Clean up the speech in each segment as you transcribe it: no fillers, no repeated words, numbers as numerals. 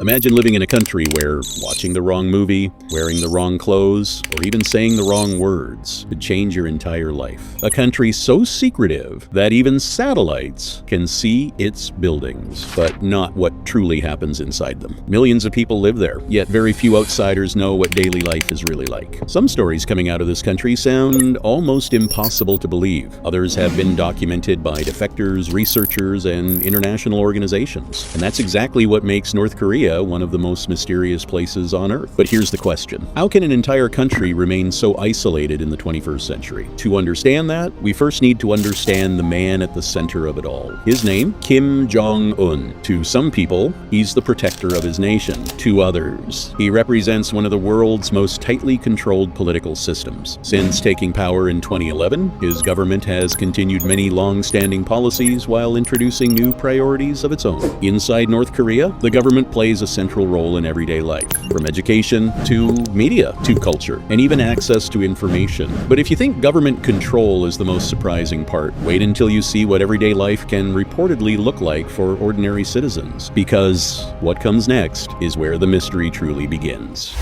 Imagine living in a country where watching the wrong movie, wearing the wrong clothes, or even saying the wrong words could change your entire life. A country so secretive that even satellites can see its buildings, but not what truly happens inside them. Millions of people live there, yet very few outsiders know what daily life is really like. Some stories coming out of this country sound almost impossible to believe. Others have been documented by defectors, researchers, and international organizations. And that's exactly what makes North Korea one of the most mysterious places on Earth. But here's the question. How can an entire country remain so isolated in the 21st century? To understand that, we first need to understand the man at the center of it all. His name? Kim Jong Un. To some people, he's the protector of his nation. To others, he represents one of the world's most tightly controlled political systems. Since taking power in 2011, his government has continued many long-standing policies while introducing new priorities of its own. Inside North Korea, the government plays a central role in everyday life, from education to media to culture, and even access to information. But if you think government control is the most surprising part, wait until you see what everyday life can reportedly look like for ordinary citizens, because what comes next is where the mystery truly begins.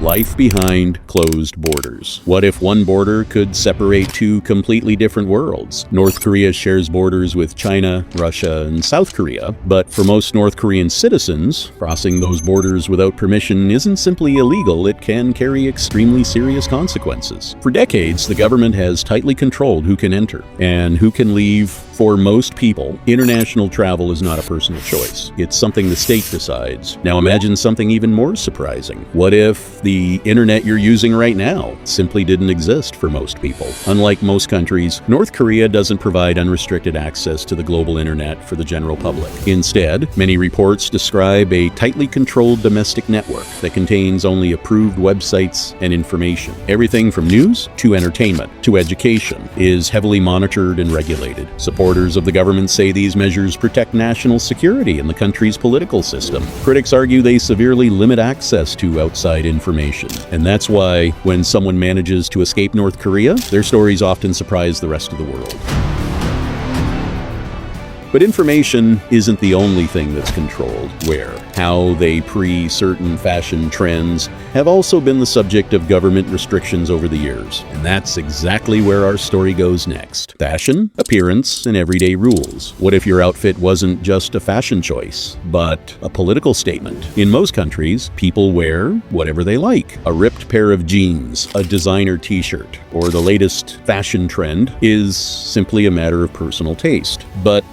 Life behind closed borders. What if one border could separate two completely different worlds? North Korea shares borders with China, Russia, and South Korea, but for most North Korean citizens, crossing those borders without permission isn't simply illegal, it can carry extremely serious consequences. For decades, the government has tightly controlled who can enter and who can leave. For most people, international travel is not a personal choice. It's something the state decides. Now imagine something even more surprising. What if the internet you're using right now simply didn't exist for most people? Unlike most countries, North Korea doesn't provide unrestricted access to the global internet for the general public. Instead, many reports describe a tightly controlled domestic network that contains only approved websites and information. Everything from news to entertainment to education is heavily monitored and regulated. Supporters of the government say these measures protect national security in the country's political system. Critics argue they severely limit access to outside information. And that's why, when someone manages to escape North Korea, their stories often surprise the rest of the world. But information isn't the only thing that's controlled. Where, how they certain fashion trends have also been the subject of government restrictions over the years. And that's exactly where our story goes next. Fashion, appearance, and everyday rules. What if your outfit wasn't just a fashion choice, but a political statement? In most countries, people wear whatever they like. A ripped pair of jeans, a designer t-shirt, or the latest fashion trend is simply a matter of personal taste. But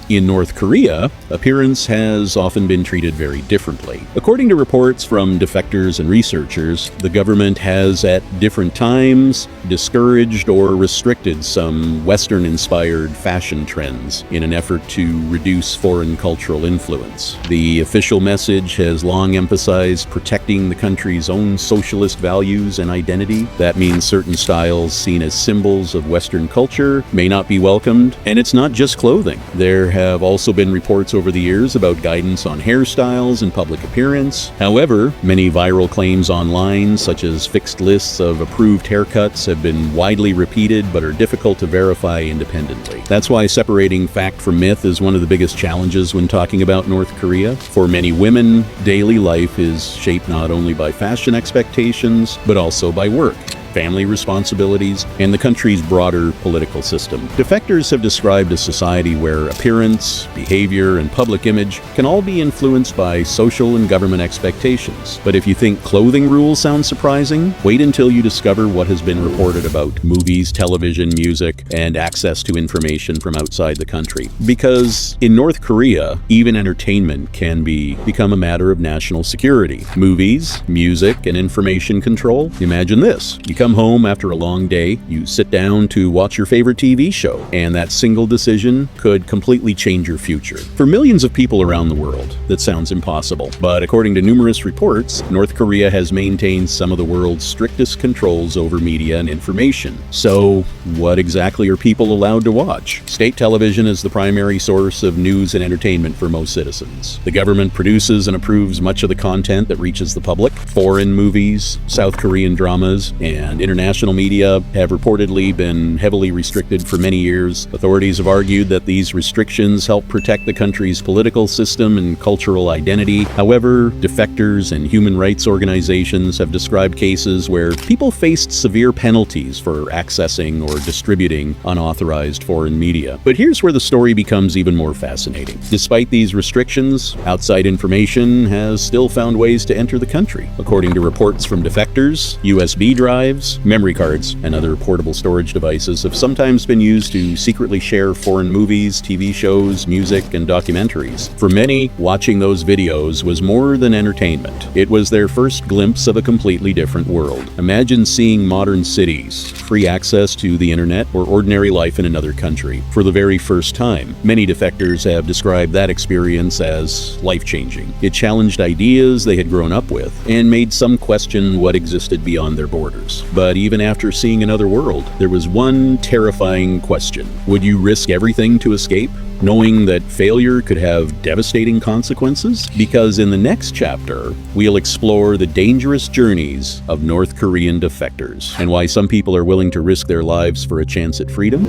in North Korea, appearance has often been treated very differently. According to reports from defectors and researchers, the government has at different times discouraged or restricted some Western-inspired fashion trends in an effort to reduce foreign cultural influence. The official message has long emphasized protecting the country's own socialist values and identity. That means certain styles seen as symbols of Western culture may not be welcomed, and it's not just clothing. There have also been reports over the years about guidance on hairstyles and public appearance. However, many viral claims online, such as fixed lists of approved haircuts, have been widely repeated but are difficult to verify independently. That's why separating fact from myth is one of the biggest challenges when talking about North Korea. For many women, daily life is shaped not only by fashion expectations, but also by work, family responsibilities, and the country's broader political system. Defectors have described a society where appearance, behavior, and public image can all be influenced by social and government expectations. But if you think clothing rules sound surprising, wait until you discover what has been reported about movies, television, music, and access to information from outside the country. Because in North Korea, even entertainment can become a matter of national security. Movies, music, and information control. Imagine this. You come home after a long day, you sit down to watch your favorite TV show, and that single decision could completely change your future. For millions of people around the world, that sounds impossible. But according to numerous reports, North Korea has maintained some of the world's strictest controls over media and information. So, what exactly are people allowed to watch? State television is the primary source of news and entertainment for most citizens. The government produces and approves much of the content that reaches the public. Foreign movies, South Korean dramas, and and international media have reportedly been heavily restricted for many years. Authorities have argued that these restrictions help protect the country's political system and cultural identity. However, defectors and human rights organizations have described cases where people faced severe penalties for accessing or distributing unauthorized foreign media. But here's where the story becomes even more fascinating. Despite these restrictions, outside information has still found ways to enter the country. According to reports from defectors, USB drives, memory cards, and other portable storage devices have sometimes been used to secretly share foreign movies, TV shows, music, and documentaries. For many, watching those videos was more than entertainment. It was their first glimpse of a completely different world. Imagine seeing modern cities, free access to the internet, or ordinary life in another country for the very first time. Many defectors have described that experience as life-changing. It challenged ideas they had grown up with and made some question what existed beyond their borders. But even after seeing another world, there was one terrifying question. Would you risk everything to escape, knowing that failure could have devastating consequences? Because in the next chapter, we'll explore the dangerous journeys of North Korean defectors and why some people are willing to risk their lives for a chance at freedom.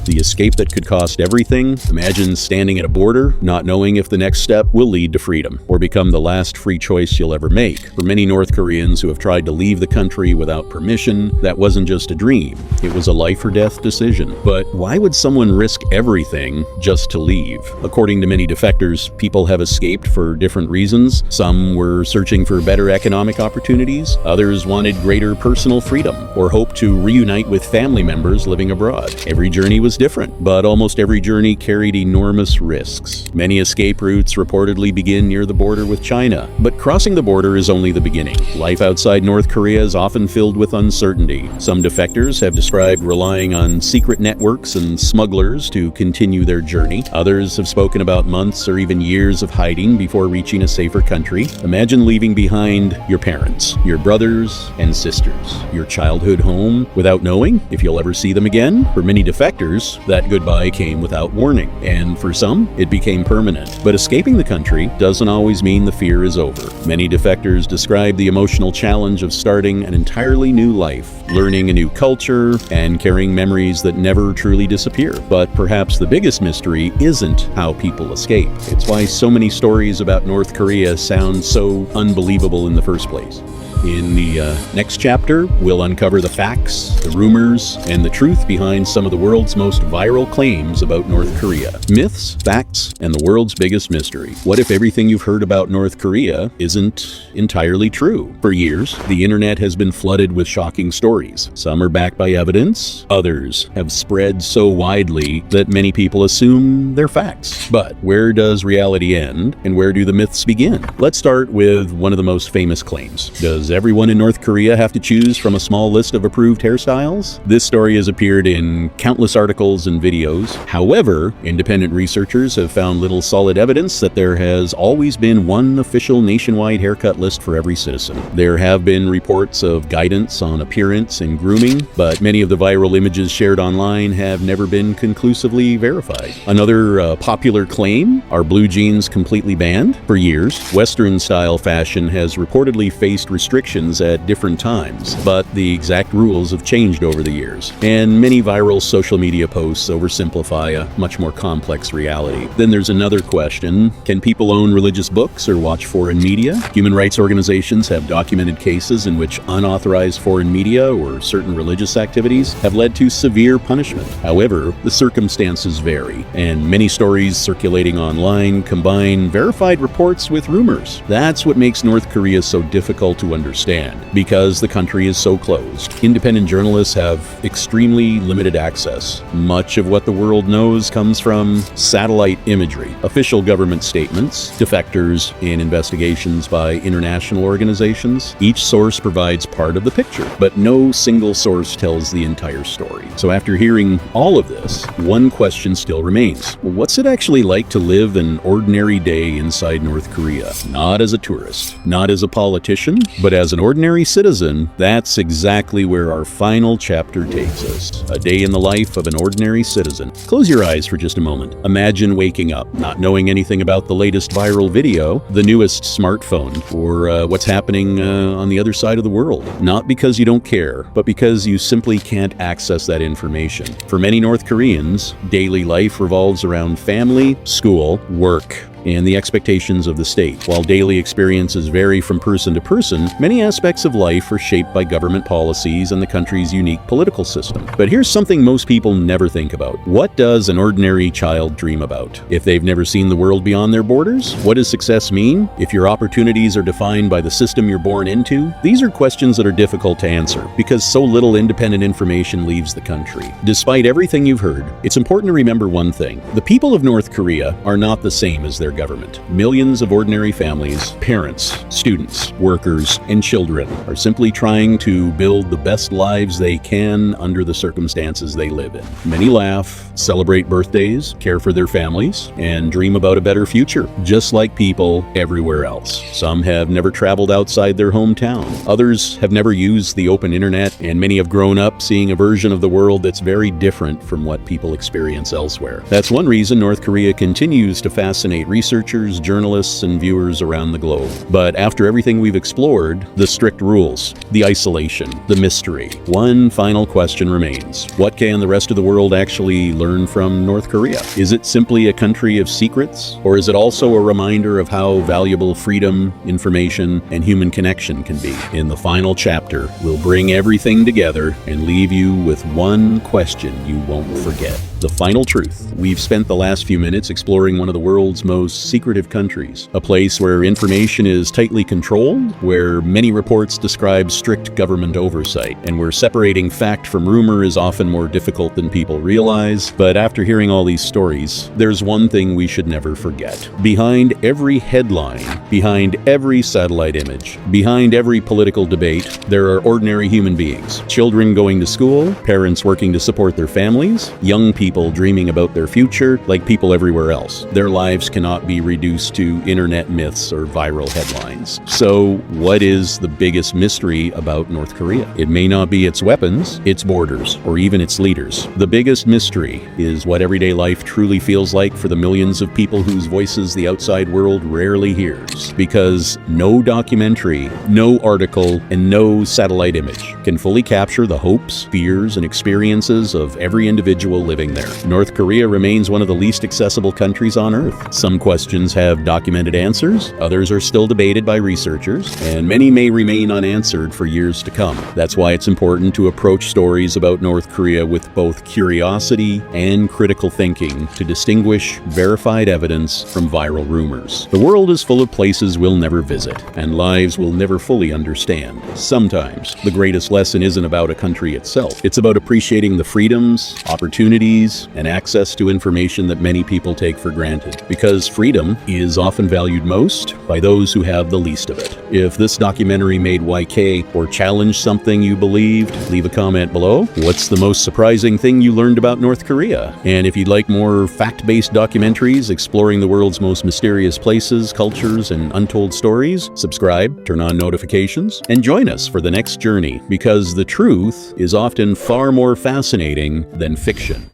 The escape that could cost everything. Imagine standing at a border, not knowing if the next step will lead to freedom or become the last free choice you'll ever make. For many North Koreans who have tried to leave the country without permission, that wasn't just a dream. It was a life or death decision. But why would someone risk everything just to leave? According to many defectors, people have escaped for different reasons. Some were searching for better economic opportunities. Others wanted greater personal freedom or hoped to reunite with family members living abroad. Every journey was different, but almost every journey carried enormous risks. Many escape routes reportedly begin near the border with China, but crossing the border is only the beginning. Life outside North Korea is often filled with uncertainty. Some defectors have described relying on secret networks and smugglers to continue their journey. Others have spoken about months or even years of hiding before reaching a safer country. Imagine leaving behind your parents, your brothers and sisters, your childhood home without knowing if you'll ever see them again. For many defectors, that goodbye came without warning, and for some, it became permanent. But escaping the country doesn't always mean the fear is over. Many defectors describe the emotional challenge of starting an entirely new life, learning a new culture, and carrying memories that never truly disappear. But perhaps the biggest mystery isn't how people escape. It's why so many stories about North Korea sound so unbelievable in the first place. In the next chapter, we'll uncover the facts, the rumors, and the truth behind some of the world's most viral claims about North Korea. Myths, facts, and the world's biggest mystery. What if everything you've heard about North Korea isn't entirely true? For years, the internet has been flooded with shocking stories. Some are backed by evidence, others have spread so widely that many people assume they're facts. But where does reality end, and where do the myths begin? Let's start with one of the most famous claims. Does everyone in North Korea have to choose from a small list of approved hairstyles? This story has appeared in countless articles and videos. However, independent researchers have found little solid evidence that there has always been one official nationwide haircut list for every citizen. There have been reports of guidance on appearance and grooming, but many of the viral images shared online have never been conclusively verified. Another popular claim: are blue jeans completely banned? For years, Western-style fashion has reportedly faced restrictions at different times, but the exact rules have changed over the years, and many viral social media posts oversimplify a much more complex reality. Then there's another question: can people own religious books or watch foreign media? Human rights organizations have documented cases in which unauthorized foreign media or certain religious activities have led to severe punishment. However, the circumstances vary, and many stories circulating online combine verified reports with rumors. That's what makes North Korea so difficult to understand, because the country is so closed. Independent journalists have extremely limited access. Much of what the world knows comes from satellite imagery, official government statements, defectors, and investigations by international organizations. Each source provides part of the picture, but no single source tells the entire story. So after hearing all of this, one question still remains. What's it actually like to live an ordinary day inside North Korea? Not as a tourist, not as a politician, but as an ordinary citizen, that's exactly where our final chapter takes us. A day in the life of an ordinary citizen. Close your eyes for just a moment. Imagine waking up, not knowing anything about the latest viral video, the newest smartphone, or what's happening on the other side of the world. Not because you don't care, but because you simply can't access that information. For many North Koreans, daily life revolves around family, school, work, and the expectations of the state. While daily experiences vary from person to person, many aspects of life are shaped by government policies and the country's unique political system. But here's something most people never think about. What does an ordinary child dream about? If they've never seen the world beyond their borders? What does success mean? If your opportunities are defined by the system you're born into? These are questions that are difficult to answer because so little independent information leaves the country. Despite everything you've heard, it's important to remember one thing. The people of North Korea are not the same as their government. Millions of ordinary families, parents, students, workers, and children are simply trying to build the best lives they can under the circumstances they live in. Many laugh, celebrate birthdays, care for their families, and dream about a better future, just like people everywhere else. Some have never traveled outside their hometown. Others have never used the open internet, and many have grown up seeing a version of the world that's very different from what people experience elsewhere. That's one reason North Korea continues to fascinate researchers, journalists, and viewers around the globe. But after everything we've explored, the strict rules, the isolation, the mystery, one final question remains. What can the rest of the world actually learn from North Korea? Is it simply a country of secrets? Or is it also a reminder of how valuable freedom, information, and human connection can be? In the final chapter, we'll bring everything together and leave you with one question you won't forget. The final truth. We've spent the last few minutes exploring one of the world's most secretive countries, a place where information is tightly controlled, where many reports describe strict government oversight, and where separating fact from rumor is often more difficult than people realize. But after hearing all these stories, there's one thing we should never forget. Behind every headline, behind every satellite image, behind every political debate, there are ordinary human beings. Children going to school, parents working to support their families, young people dreaming about their future like people everywhere else. Their lives cannot be reduced to internet myths or viral headlines. So, what is the biggest mystery about North Korea? It may not be its weapons, its borders, or even its leaders. The biggest mystery is what everyday life truly feels like for the millions of people whose voices the outside world rarely hears. Because no documentary, no article, and no satellite image can fully capture the hopes, fears, and experiences of every individual living there. North Korea remains one of the least accessible countries on Earth. Some questions have documented answers, others are still debated by researchers, and many may remain unanswered for years to come. That's why it's important to approach stories about North Korea with both curiosity and critical thinking to distinguish verified evidence from viral rumors. The world is full of places we'll never visit, and lives we'll never fully understand. Sometimes, the greatest lesson isn't about a country itself. It's about appreciating the freedoms, opportunities, and access to information that many people take for granted. Because freedom is often valued most by those who have the least of it. If this documentary made YK or challenged something you believed, leave a comment below. What's the most surprising thing you learned about North Korea? And if you'd like more fact-based documentaries exploring the world's most mysterious places, cultures, and untold stories, subscribe, turn on notifications, and join us for the next journey, because the truth is often far more fascinating than fiction.